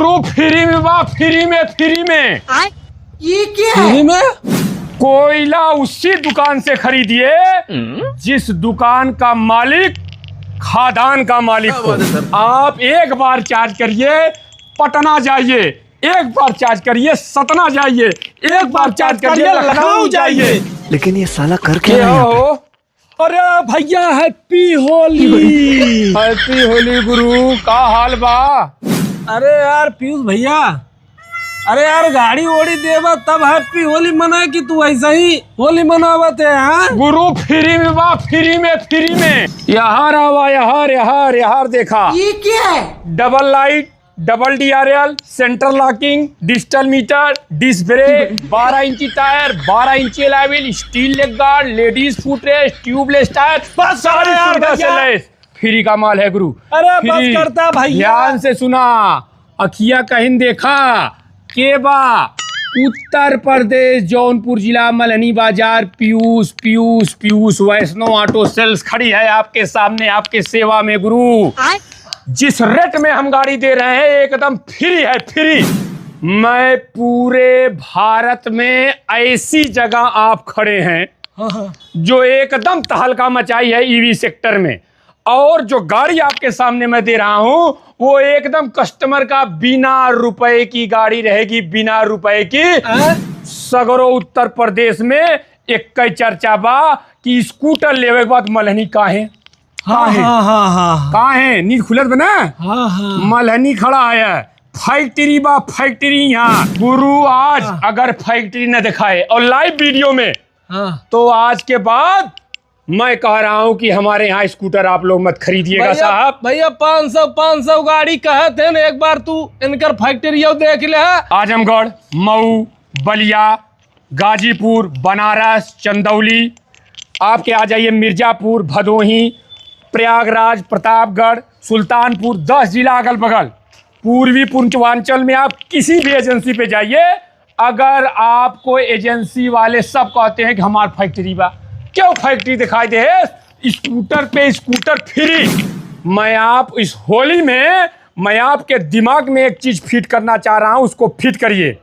गुरु free में बा, free में ये क्या है? फ्री में कोयला उसी दुकान से खरीदिए जिस दुकान का मालिक खादान का मालिक हो। आप एक बार चार्ज करिए पटना जाइए, एक बार चार्ज करिए सतना जाइए, एक बार चार्ज करिए लखनऊ जाइए। लेकिन ये साला कर क्या क्या रहा है? हो? अरे भैया हैप्पी होली। हैप्पी होली गुरु, का हाल बा? अरे यार पीयूष भैया, अरे यार गाड़ी ओड़ी देवा तब हैप्पी होली मनाए कि तू ऐसा ही होली मनावत है? हाँ गुरु फ्री में बा, फ्री में यहाँ रहा, यहाँ देखा। ये क्या है? Double light, double DRL, central locking, digital meter, disc brake, 12 इंची टायर, 12 इंची alloy, steel leg guard, ladies foot rest, tubeless tyre, बस सारी सुविधा से लैस। फ्री का माल है गुरु। अरे बस फ्री। करता भैया। ध्यान से सुना, अखिया कहीं देखा के बा उत्तर प्रदेश जौनपुर जिला मलहनी बाजार पीयूष वैष्णो ऑटो सेल्स खड़ी है आपके सामने, आपके सेवा में गुरु। जिस रेट में हम गाड़ी दे रहे हैं एकदम फ्री है, फ्री। मैं पूरे भारत में ऐसी जगह आप खड़े हैं जो एकदम तहलका मचाई है ईवी सेक्टर में, और जो गाड़ी आपके सामने मैं दे रहा हूं वो एकदम कस्टमर का बिना रुपए की गाड़ी रहेगी, बिना रुपए की। सगरो उत्तर प्रदेश में एक कई चर्चा बा कि स्कूटर लेवे के बाद मलहनी काहे काहे नींद खुलत बना मलहनी खड़ा है। फैक्ट्री बा, फैक्ट्री यहाँ गुरु। आज अगर फैक्ट्री न दिखाए और लाइव वीडियो में तो आज के बाद मैं कह रहा हूँ कि हमारे यहाँ स्कूटर आप लोग मत खरीदिएगा साहब। भैया 500 गाड़ी कहते हैं, एक बार तू इनकर फैक्ट्री देख ले। आजमगढ़, मऊ, बलिया, गाजीपुर, बनारस, चंदौली, आपके आ जाइए मिर्जापुर, भदोही, प्रयागराज, प्रतापगढ़, सुल्तानपुर, 10 जिला अगल बगल। पूर्वी पूर्वांचल में आप किसी भी एजेंसी पे जाइए, अगर आपको एजेंसी वाले सब कहते हैं कि हमारी फैक्ट्री बा, क्यों फैक्ट्री दिखाई दे स्कूटर पे स्कूटर फ्री। मैं आप इस होली में मैं आपके दिमाग में एक चीज फिट करना चाह रहा हूं, उसको फिट करिए।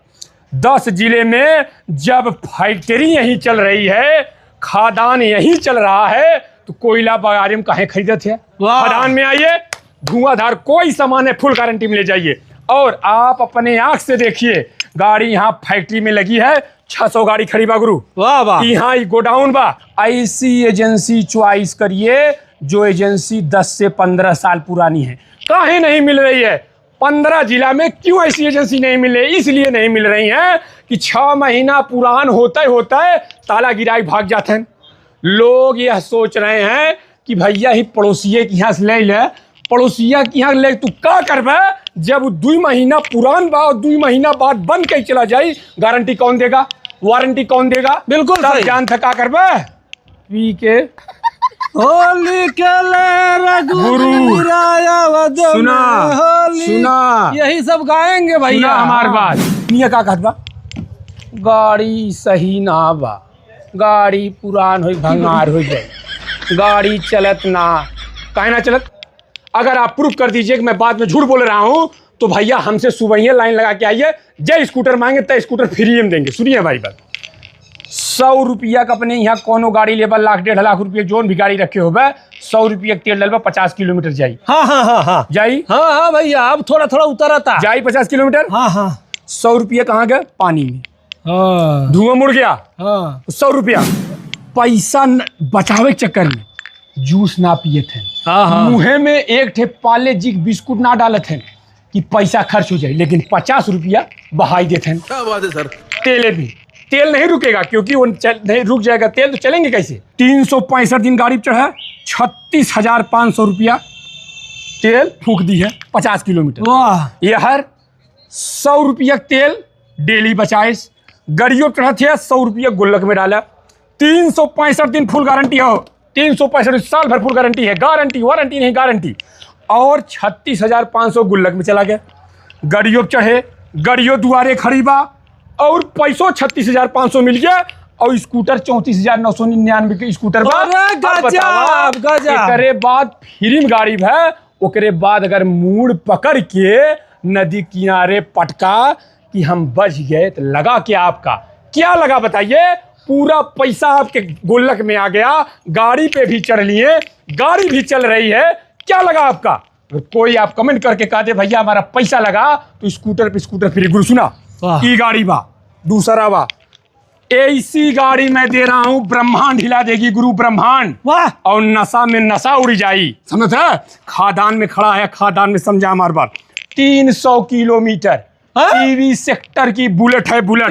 10 जिले में जब फैक्ट्री यहीं चल रही है, खादान यहीं चल रहा है, तो कोयला बाजार में काहे खरीदत है? खादान में आइए, धुआंधार कोई सामान है फुल गारंटी में ले जाइए। और आप अपने आंख से देखिए, गाड़ी यहाँ फैक्ट्री में लगी है, 600 गाड़ी खड़ी बा गुरु। वाह वाह। यहाँ गोडाउन बा। ऐसी एजेंसी चॉइस करिए जो एजेंसी 10 से 15 साल पुरानी है। काहे नहीं मिल रही है? 15 जिला में क्यों ऐसी एजेंसी नहीं मिल रही? इसलिए नहीं मिल रही है कि 6 महीना पुरान होता है ताला गिराई भाग जाते हैं। लोग यह सोच रहे हैं कि भैया ही पड़ोसिये के यहाँ से ले ले, पड़ोसिया के यहाँ ले, तू का करबे? जब 2 महीना पुरान बा और 2 महीना बाद बंद कहीं चला जाए, गारंटी कौन देगा, वारंटी कौन देगा? बिल्कुल सब जान थका करबे पी के होली के गुरु। सुना यही सब गाएंगे भैया। हमार बात निया का कहत बा, गाड़ी सही ना बा, गाड़ी पुरान हो भंगार हो जाए, गाड़ी चलत ना, काहे ना चलत? अगर आप प्रूफ कर दीजिए कि मैं बाद में झूठ बोल रहा हूं तो भैया हमसे सुबह ही लाइन लगा के आइए। जय स्कूटर मांगे तो स्कूटर फ्री में देंगे। सुनिए भाई बात, 100 रुपया का अपने यहाँ कोनो गाड़ी लेबर 1.5 लाख रुपये जोन भी गाड़ी रखे हो 100 रुपया तेल डलबा, 50 किलोमीटर जाई। हाँ जाई। हाँ भैया, अब थोड़ा उतरता जाई 50 किलोमीटर। 100 रुपया कहाँ गए? पानी में। धुआं मुड़ गया। 100 रुपया पैसा बचावे के चक्कर में जूस ना पिए थे, मुँहे में एक ठे पाले जी बिस्कुट ना डाले थे कि पैसा खर्च हो जाए, लेकिन 50 रुपया बहाई देते हैं। क्या बात है सर? तेल भी, तेल नहीं रुकेगा क्योंकि वो नहीं रुक जाएगा तेल, तो चलेंगे कैसे? 365 दिन गाड़ी चढ़ा, 36,500 रुपया तेल फूक दी है 50 किलोमीटर। वाह। ये हर 100 रुपया तेल डेली बचाए। गाड़ियों चढ़ा थे 100 रुपया गुल्लक में डाला। 365 दिन फुल गारंटी हो, 365 साल भर फुल गारंटी है, गारंटी वारंटी नहीं गारंटी। और 36,500 गुल्लक में चला गया। गाड़ियों चढ़े, गाड़ियों दुआरे खड़ी बा और पैसों 36,500 मिल गया, और स्कूटर 34,999 के स्कूटर करे बाद फ्री में गाड़ी है। ओकरे बाद अगर मूड पकड़ के नदी किनारे पटका कि हम बच गए। तो लगा क्या आपका, क्या लगा बताइए? पूरा पैसा आपके गुल्लक में आ गया, गाड़ी पे भी चढ़ लिए, गाड़ी भी चल रही है, क्या लगा आपका? अगर कोई आप कमेंट करके कहा दे भैया हमारा पैसा लगा, तो स्कूटर पे स्कूटर फ्री। गुरु सुना, ई गाड़ी बा, दूसरा बा, ऐसी गाड़ी मैं दे रहा हूं ब्रह्मांड हिला देगी गुरु, ब्रह्मांड। वाह, और नशा में नशा उड़ जाई, समझ है? खादान में खड़ा है, खादान में, समझा हमारी बात। 300 किलोमीटर टीवी सेक्टर की बुलेट है, बुलेट।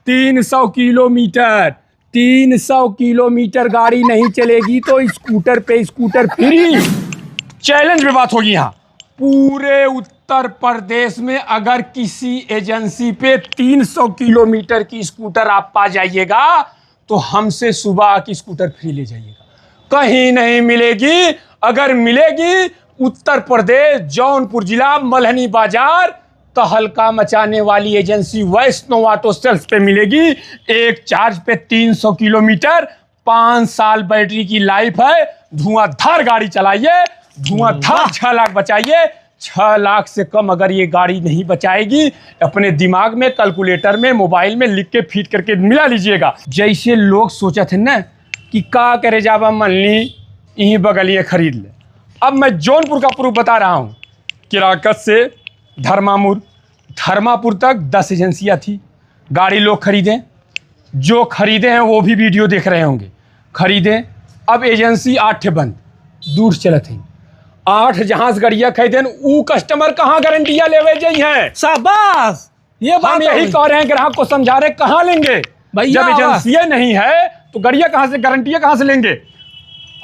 300 किलोमीटर, 300 किलोमीटर गाड़ी नहीं चलेगी तो स्कूटर पे स्कूटर फ्री। चैलेंज पे बात होगी यहाँ। पूरे उत्तर प्रदेश में अगर किसी एजेंसी पे 300 किलोमीटर की स्कूटर आप पा जाइएगा तो हमसे सुबह की स्कूटर फ्री ले जाइएगा। कहीं नहीं मिलेगी। अगर मिलेगी उत्तर प्रदेश जौनपुर जिला मल्हनी बाजार तहलका मचाने वाली एजेंसी वैष्णो ऑटो सेल्स पे मिलेगी। एक चार्ज पे 300 किलोमीटर, 5 साल बैटरी की लाइफ है। धुआंधार गाड़ी चलाइए, धुआंधार 6 लाख बचाइए। 6 लाख से कम अगर ये गाड़ी नहीं बचाएगी, अपने दिमाग में, कैलकुलेटर में, मोबाइल में लिख के फीड करके मिला लीजिएगा। जैसे लोग सोचा थे ना कि का करे जावा मल्हनी यहीं बगलिए खरीद ले। अब मैं जौनपुर का प्रूफ बता रहा हूँ। किराकत से धर्मापुर तक 10 एजेंसियाँ थी। गाड़ी लोग खरीदें, जो खरीदे हैं वो भी वीडियो देख रहे होंगे, खरीदें। अब एजेंसी 8 बंद, दूर चलत हैं। 8 जहाज गड़िया खरीदें, ऊ कस्टमर कहाँ गारंटियाँ लेवे जाइ हैं? शाबाश, ये बात हम यही कह रहे हैं, ग्राहक को समझा रहे, कहाँ लेंगे भैया? जब एजेंसियाँ नहीं है तो गड़िया कहाँ से, गारंटियाँ कहाँ से लेंगे?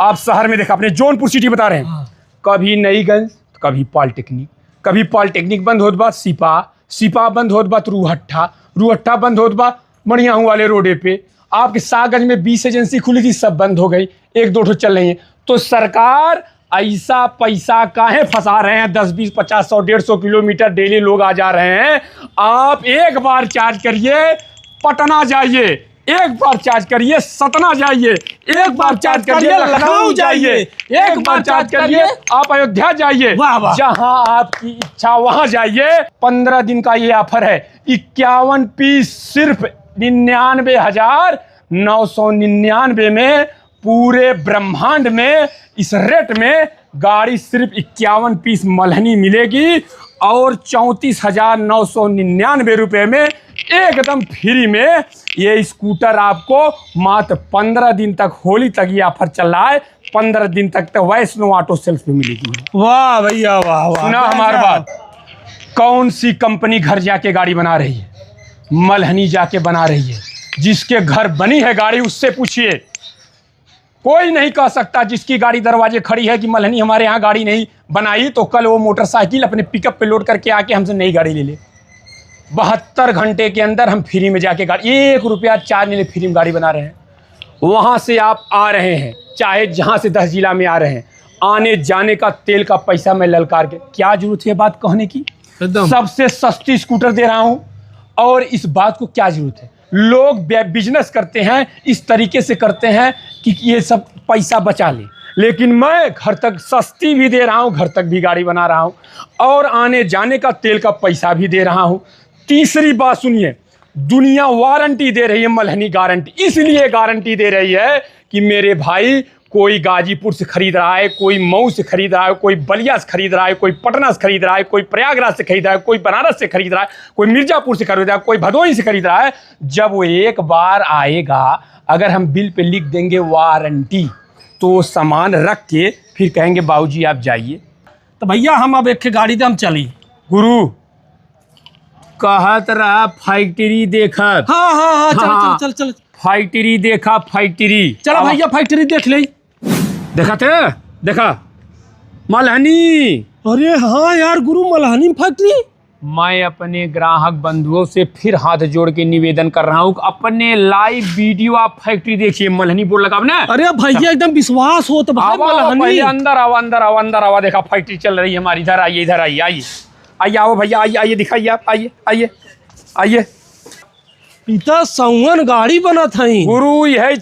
आप शहर में देखा, अपने जौनपुर सिटी बता रहे हैं, कभी नईगंज, कभी पॉलिटेक्निक, कभी पॉलिटेक्निक बंद होत बा सिपा बंद होत बा तो रूहट्टा बंद होत बा मणियाहू वाले रोडे पे। आपके सागंज में 20 एजेंसी खुली थी, सब बंद हो गई, 1-2 चल रही है। तो सरकार ऐसा पैसा काहे फंसा रहे हैं? 10, 20, 50, 100, 150 किलोमीटर डेली लोग आ जा रहे हैं। आप एक बार चार्ज करिए पटना जाइए, एक बार चार्ज करिए सतना जाइए, एक बार चार्ज करिए लखनऊ जाइए, एक बार चार्ज करिए आप अयोध्या जाइए, जहां आपकी इच्छा वहां जाइए। 15 दिन का ये ऑफर है। 51 पीस सिर्फ 99,999 में, पूरे ब्रह्मांड में इस रेट में गाड़ी सिर्फ 51 पीस मल्हनी मिलेगी और 34,999 रुपये में एकदम फ्री में ये स्कूटर आपको मात्र 15 दिन तक, होली तक ये ऑफर चल रहा है। 15 दिन तक तो वैष्णो ऑटो सेल्स पे मिलेगी। वाह भैया वाह वाह। सुना हमारी बात? कौन सी कंपनी घर जाके गाड़ी बना रही है? मल्हनी जाके बना रही है। जिसके घर बनी है गाड़ी उससे पूछिए। कोई नहीं कह सकता जिसकी गाड़ी दरवाजे खड़ी है कि मल्हनी हमारे यहाँ गाड़ी नहीं बनाई, तो कल वो मोटरसाइकिल अपने पिकअप पे लोड करके आके हमसे नई गाड़ी ले ले। 72 घंटे के अंदर हम फ्री में जाके गाड़ी, 1 रुपया चार्ज नहीं ले, फ्री में गाड़ी बना रहे हैं। वहाँ से आप आ रहे हैं, चाहे जहाँ से 10 जिला में आ रहे हैं, आने जाने का तेल का पैसा मैं ललकार के, क्या जरूरत है बात कहने की? सबसे सस्ती स्कूटर दे रहा हूँ। और इस बात को क्या जरूरत है? लोग बिजनेस करते हैं, इस तरीके से करते हैं कि ये सब पैसा बचा ले, लेकिन मैं घर तक सस्ती भी दे रहा हूँ, घर तक भी गाड़ी बना रहा हूँ और आने जाने का तेल का पैसा भी दे रहा हूँ। तीसरी बात सुनिए, दुनिया वारंटी दे रही है, मल्हनी गारंटी। इसलिए गारंटी दे रही है कि मेरे भाई, कोई गाजीपुर से खरीद रहा है, कोई मऊ से खरीद रहा है, कोई बलिया से खरीद रहा है, कोई पटना से खरीद रहा है, कोई प्रयागराज से खरीद रहा है, कोई बनारस से खरीद रहा है, कोई मिर्जापुर से खरीद रहा है, कोई भदोही से खरीद रहा है। जब वो एक बार आएगा, अगर हम बिल पे लिख देंगे वारंटी, तो सामान रख के फिर कहेंगे बाबूजी आप जाइए। तो भैया हम अब एक गाड़ी दे हम चली। गुरु कहत रहा फैक्ट्री देखा। हाँ हाँ हाँ, चल चल चल चल। फैक्ट्री देखा, फैक्ट्री। चलो भैया फैक्ट्री देख ले। देखा थे, देखा मल्हनी। अरे हाँ यार गुरु, मल्हनी फैक्ट्री। मैं अपने ग्राहक बंधुओं से फिर हाथ जोड़ के निवेदन कर रहा हूँ, अपने लाइव वीडियो आप फैक्ट्री देखिए, मल्हनी बोर्ड लगा ना। अरे भैया एकदम विश्वास हो तो मल्हनी। अंदर आओ, अंदर आओ, अंदर आओ। देखा फैक्ट्री चल रही है हमारी। इधर आइए, इधर आइए, आइए आइए, आओ भैया, आइए आइए, दिखाइए आप, आइए आइए आइए। पिता संवन गाड़ी बना था गुरु। यही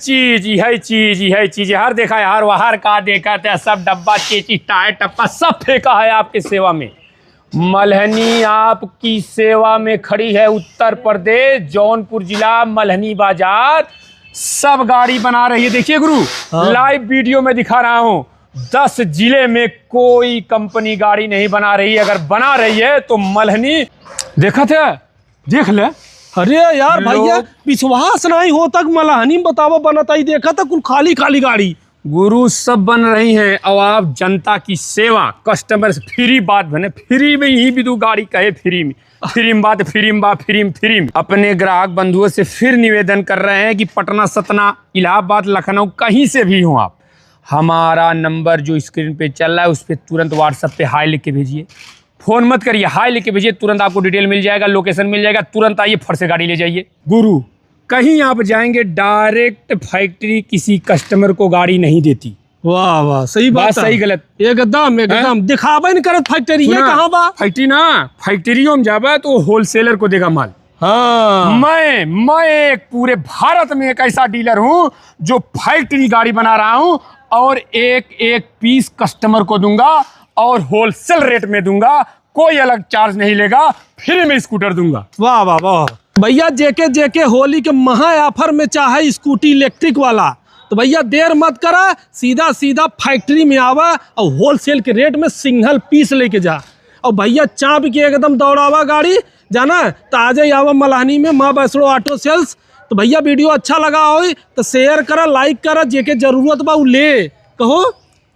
चीज हर देखा है, हर वहार का देखा था, सब डब्बा चेची टायर टप्पा सब फेंका है आपके सेवा में। मल्हनी आपकी सेवा में खड़ी है, उत्तर प्रदेश, जौनपुर जिला, मल्हनी बाजार। सब गाड़ी बना रही है। देखिए गुरु, लाइव वीडियो में दिखा रहा हूँ। 10 जिले में कोई कंपनी गाड़ी नहीं बना रही। अगर बना रही है तो मल्हनी। देखा थे, देख ले। अरे यार भैया, विश्वास नहीं हो तक मल्हनी बतावा बनता ही देखा था, कुल खाली खाली गाड़ी। गुरु सब बन रही हैं। और आप जनता की सेवा, कस्टमर से फ्री बात बने, फ्री में ही भी तू गाड़ी कहे, फ्री में, फ्री में बात, फ्री में बात, फ्री में, फ्री में। अपने ग्राहक बंधुओं से फिर निवेदन कर रहे हैं कि पटना, सतना, इलाहाबाद, लखनऊ, कहीं से भी हो आप, हमारा नंबर जो स्क्रीन पे चल रहा है उस पर तुरंत व्हाट्सएप पे हाई लिख के भेजिए। फोन मत करिए, हाई लिख के भेजिए, तुरंत आपको डिटेल मिल जाएगा, लोकेशन मिल जाएगा, तुरंत आइए, फट से गाड़ी ले जाइए। गुरु, कहीं आप जाएंगे डायरेक्ट फैक्ट्री किसी कस्टमर को गाड़ी नहीं देती। वाह वाह, सही बात, सही गलत एकदम दिखावे नहीं करत फैक्ट्री है कहाँ बा। फैक्ट्री ना, फैक्ट्रियों में जाबा तो होलसेलर को देगा माल। हाँ, मैं एक पूरे भारत में एक ऐसा डीलर हूँ जो फैक्ट्री गाड़ी बना रहा हूँ और एक एक पीस कस्टमर को दूंगा और होलसेल रेट में दूंगा, कोई अलग चार्ज नहीं लेगा, फ्री में स्कूटर दूंगा। वाह वाह वाह भैया, जेके होली के महा ऑफर में चाहे स्कूटी इलेक्ट्रिक वाला, तो भैया देर मत करा, सीधा सीधा फैक्ट्री में आवा और होलसेल के रेट में सिंगल पीस लेके जा। और भैया चाप के एकदम दौड़ावा गाड़ी जाना, तो आ जाए आवा मल्हनी में, माँ वैष्णो ऑटो सेल्स। तो भैया वीडियो अच्छा लगा हो तो शेयर करा, लाइक करा, जेके जरूरत बा ले कहो।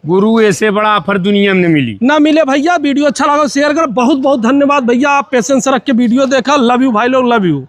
गुरु, ऐसे बड़ा ऑफर दुनिया में मिली ना मिले भैया। वीडियो अच्छा लगा शेयर कर। बहुत बहुत धन्यवाद भैया, आप पेशेंस रख के वीडियो देखा। लव यू भाई लोग, लव यू।